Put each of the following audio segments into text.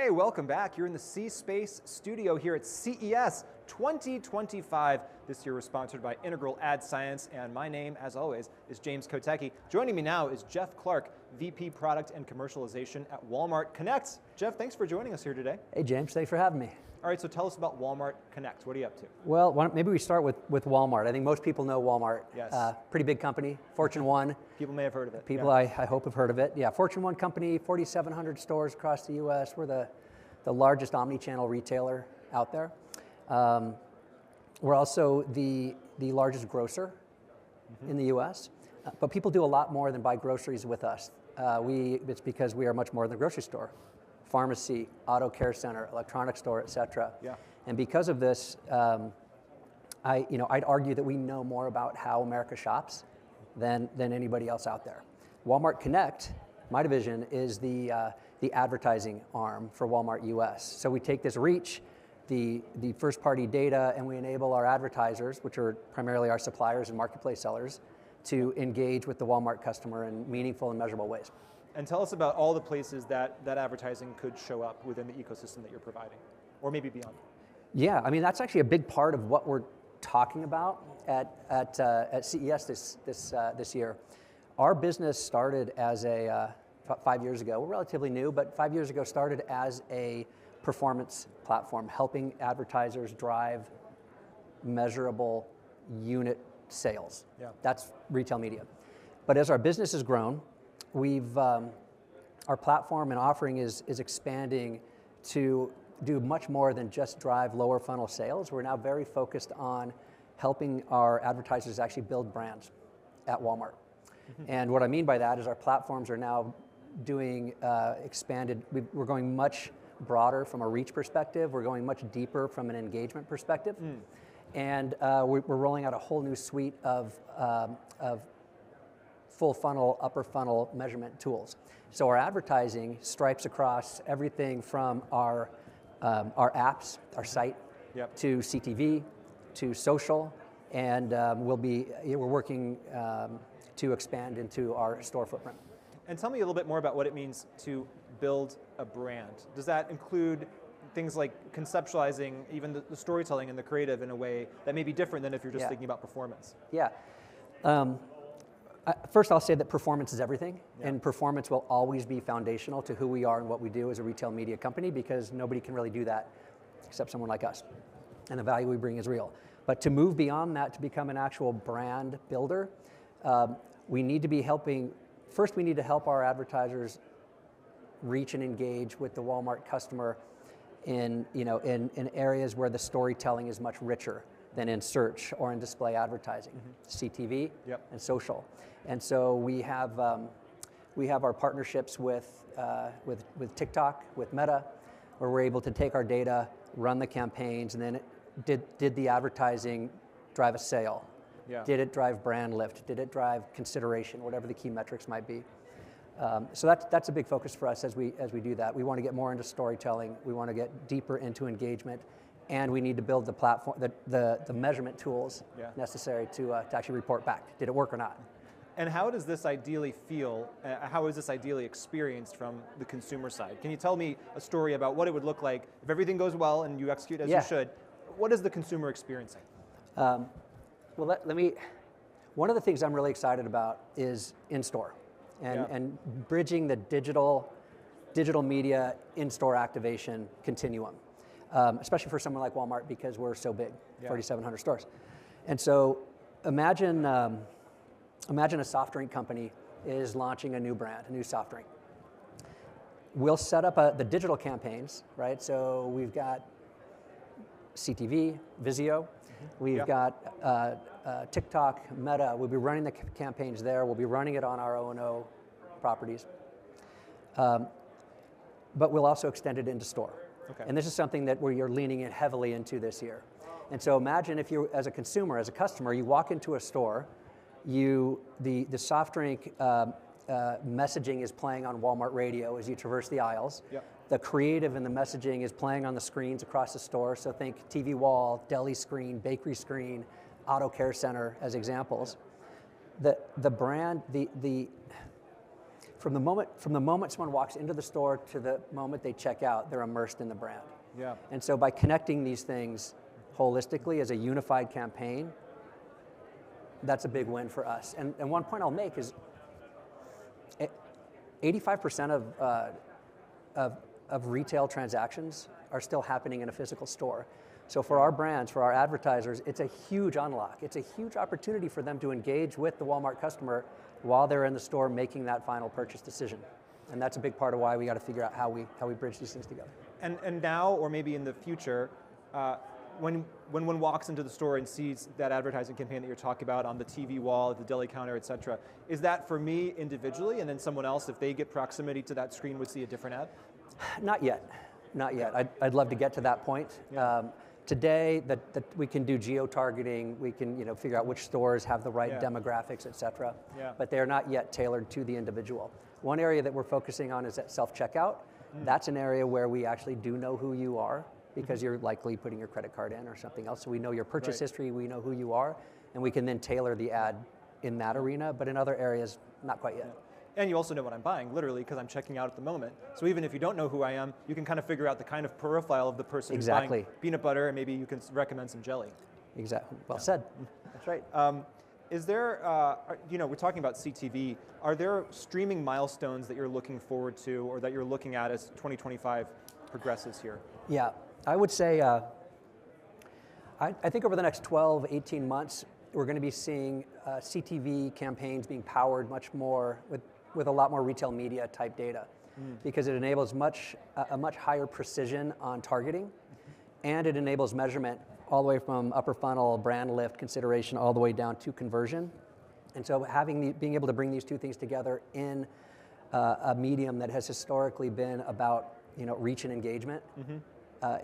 Hey, welcome back. You're in the C-Space studio here at CES 2025. This year we're sponsored by Integral Ad Science, and my name, as always, is James Kotecki. Joining me now is Jeff Clark, VP Product and Commercialization at Walmart Connect. Jeff, thanks for joining us here today. Hey James, thanks for having me. All right, so tell us about Walmart Connect. What are you up to? Well, maybe we start with Walmart. I think most people know Walmart. Yes. Pretty big company, Fortune 1. People may have heard of it. People, yeah. I hope have heard of it. Yeah, Fortune 1 company, 4,700 stores across the US. We're the largest omni-channel retailer out there. We're also the largest grocer in the US, but people do a lot more than buy groceries with us. It's because we are much more than a grocery store. Pharmacy, auto care center, electronics store, et cetera. Yeah. And because of this, I'd argue that we know more about how America shops than anybody else out there. Walmart Connect, my division, is the advertising arm for Walmart US. So we take this reach, the first party data, and we enable our advertisers, which are primarily our suppliers and marketplace sellers, to engage with the Walmart customer in meaningful and measurable ways. And tell us about all the places that advertising could show up within the ecosystem that you're providing, or maybe beyond. Yeah, I mean, that's actually a big part of what we're talking about at CES this year. Our business started as 5 years ago. We're relatively new, but 5 years ago started as a performance platform, helping advertisers drive measurable unit sales. Yeah. That's retail media. But as our business has grown, our platform and offering is expanding to do much more than just drive lower funnel sales. We're now very focused on helping our advertisers actually build brands at Walmart. Mm-hmm. And what I mean by that is our platforms are now doing expanded. We're going much broader from a reach perspective. We're going much deeper from an engagement perspective. And we're rolling out a whole new suite of full funnel, upper funnel measurement tools. So our advertising stripes across everything from our apps, our site, Yep. to CTV, to social, and we're working to expand into our store footprint. And tell me a little bit more about what it means to build a brand. Does that include things like conceptualizing even the storytelling and the creative in a way that may be different than if you're just thinking about performance? Yeah. First, I'll say that performance is everything, and performance will always be foundational to who we are and what we do as a retail media company, because nobody can really do that except someone like us, and the value we bring is real. But to move beyond that, to become an actual brand builder, we need to help our advertisers reach and engage with the Walmart customer in areas where the storytelling is much richer than in search or in display advertising, CTV and social. And so we have our partnerships with TikTok, with Meta, where we're able to take our data, run the campaigns, and then did the advertising drive a sale? Yeah. Did it drive brand lift? Did it drive consideration? Whatever the key metrics might be. So that's a big focus for us as we do that. We want to get more into storytelling. We want to get deeper into engagement. And we need to build the platform, the measurement tools necessary to actually report back. Did it work or not? And how does this ideally feel? How is this ideally experienced from the consumer side? Can you tell me a story about what it would look like if everything goes well and you execute as you should? What is the consumer experiencing? Well, one of the things I'm really excited about is in-store and bridging the digital media in-store activation continuum. Especially for someone like Walmart, because we're so big, 4,700 stores. And so imagine a soft drink company is launching a new brand, a new soft drink. We'll set up the digital campaigns, right? So we've got CTV, Vizio, we've got TikTok, Meta. We'll be running the campaigns there. We'll be running it on our O&O properties. But we'll also extend it into store. Okay. And this is something that you're leaning in heavily into this year. And so imagine if you, as a consumer, as a customer, you walk into a store, the soft drink messaging is playing on Walmart radio as you traverse the aisles. Yep. The creative and the messaging is playing on the screens across the store. So think TV wall, deli screen, bakery screen, auto care center as examples. The brand, from the moment someone walks into the store to the moment they check out, they're immersed in the brand. Yeah. And so by connecting these things holistically as a unified campaign, that's a big win for us. And one point I'll make is 85% of retail transactions are still happening in a physical store. So for our brands, for our advertisers, it's a huge unlock. It's a huge opportunity for them to engage with the Walmart customer while they're in the store making that final purchase decision. And that's a big part of why we got to figure out how we bridge these things together. And now, or maybe in the future, when one walks into the store and sees that advertising campaign that you're talking about on the TV wall, at the deli counter, et cetera, is that for me individually, and then someone else, if they get proximity to that screen, would see a different ad? Not yet. Not yet. I'd love to get to that point. Yeah. Today, that we can do geo-targeting, we can figure out which stores have the right demographics, et cetera, but they're not yet tailored to the individual. One area that we're focusing on is at self-checkout. That's an area where we actually do know who you are, because you're likely putting your credit card in or something else. So we know your purchase history, we know who you are, and we can then tailor the ad in that arena, but in other areas, not quite yet. And you also know what I'm buying, literally, because I'm checking out at the moment. So even if you don't know who I am, you can kind of figure out the kind of profile of the person who's buying peanut butter, and maybe you can recommend some jelly. Exactly. Well said. That's right. Is there, we're talking about CTV, are there streaming milestones that you're looking forward to or that you're looking at as 2025 progresses here? Yeah, I would say, I think over the next 12, 18 months, we're going to be seeing CTV campaigns being powered much more with a lot more retail media type data, because it enables a much higher precision on targeting, and it enables measurement all the way from upper funnel, brand lift, consideration, all the way down to conversion. And so being able to bring these two things together in a medium that has historically been about reach and engagement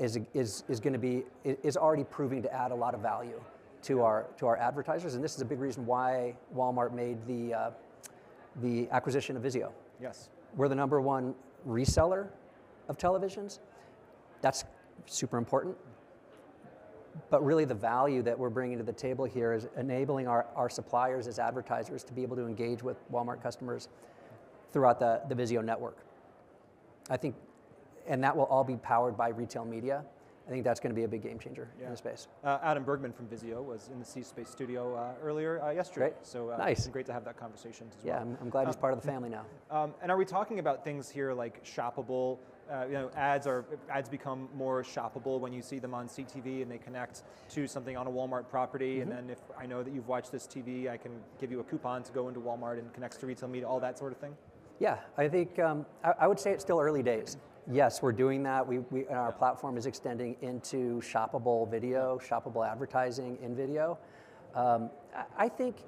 is already proving to add a lot of value to our advertisers, and this is a big reason why Walmart made the acquisition of Vizio. Yes. We're the #1 reseller of televisions. That's super important. But really the value that we're bringing to the table here is enabling our suppliers as advertisers to be able to engage with Walmart customers throughout the Vizio network. I think, and that will all be powered by retail media. I think that's going to be a big game changer in the space. Adam Bergman from Vizio was in the C-Space studio earlier yesterday. Great. So nice. It's great to have that conversation as well. Yeah, I'm glad he's part of the family now. And are we talking about things here like shoppable? Ads become more shoppable when you see them on CTV and they connect to something on a Walmart property. And then if I know that you've watched this TV, I can give you a coupon to go into Walmart and connects to retail media, all that sort of thing? Yeah, I think I would say it's still early days. Yes, we're doing that. Our platform is extending into shoppable video, shoppable advertising in video. I think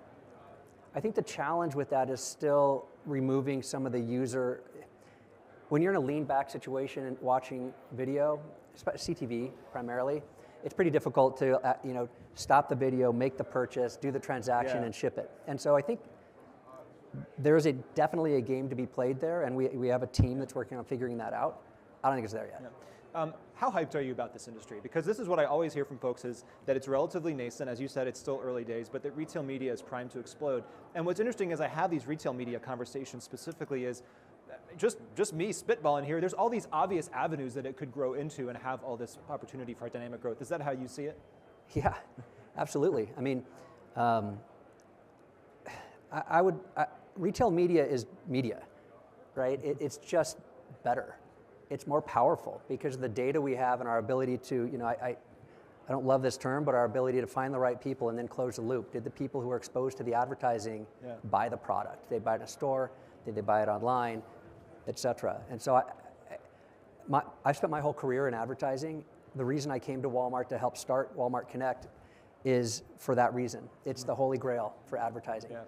the challenge with that is still removing some of the user. When you're in a lean back situation and watching video, CTV primarily, it's pretty difficult to stop the video, make the purchase, do the transaction, and ship it. And so I think there is definitely a game to be played there, and we have a team that's working on figuring that out. I don't think it's there yet. Yeah. How hyped are you about this industry? Because this is what I always hear from folks is that it's relatively nascent. As you said, it's still early days, but that retail media is primed to explode. And what's interesting as I have these retail media conversations specifically is just me spitballing here, there's all these obvious avenues that it could grow into and have all this opportunity for dynamic growth. Is that how you see it? Yeah, absolutely. I mean, retail media is media, right? It's just better. It's more powerful because of the data we have and our ability to, I don't love this term, but our ability to find the right people and then close the loop. Did the people who are exposed to the advertising buy the product? Did they buy it in a store? Did they buy it online? Et cetera. And so I've spent my whole career in advertising. The reason I came to Walmart to help start Walmart Connect is for that reason. It's the holy grail for advertising. Yeah.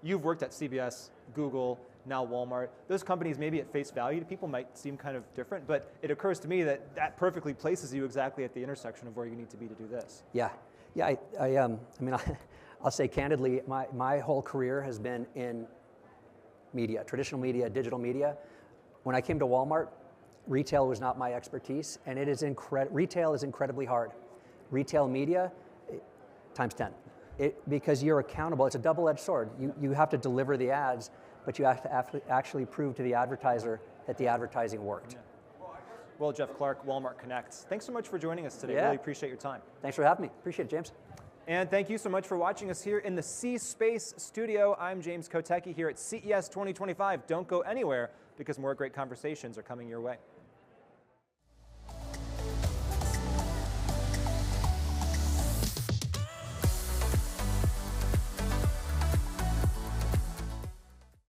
You've worked at CBS, Google, now Walmart. Those companies maybe at face value to people might seem kind of different, but it occurs to me that perfectly places you exactly at the intersection of where you need to be to do this. Yeah. I'll say candidly, my whole career has been in media, traditional media, digital media. When I came to Walmart, retail was not my expertise, and retail is incredibly hard. Retail media, times 10. Because you're accountable, it's a double-edged sword. You have to deliver the ads, but you have to actually prove to the advertiser that the advertising worked. Yeah. Well, Jeff Clark, Walmart Connect, thanks so much for joining us today. Yeah. Really appreciate your time. Thanks for having me. Appreciate it, James. And thank you so much for watching us here in the C-Space studio. I'm James Kotecki here at CES 2025. Don't go anywhere because more great conversations are coming your way.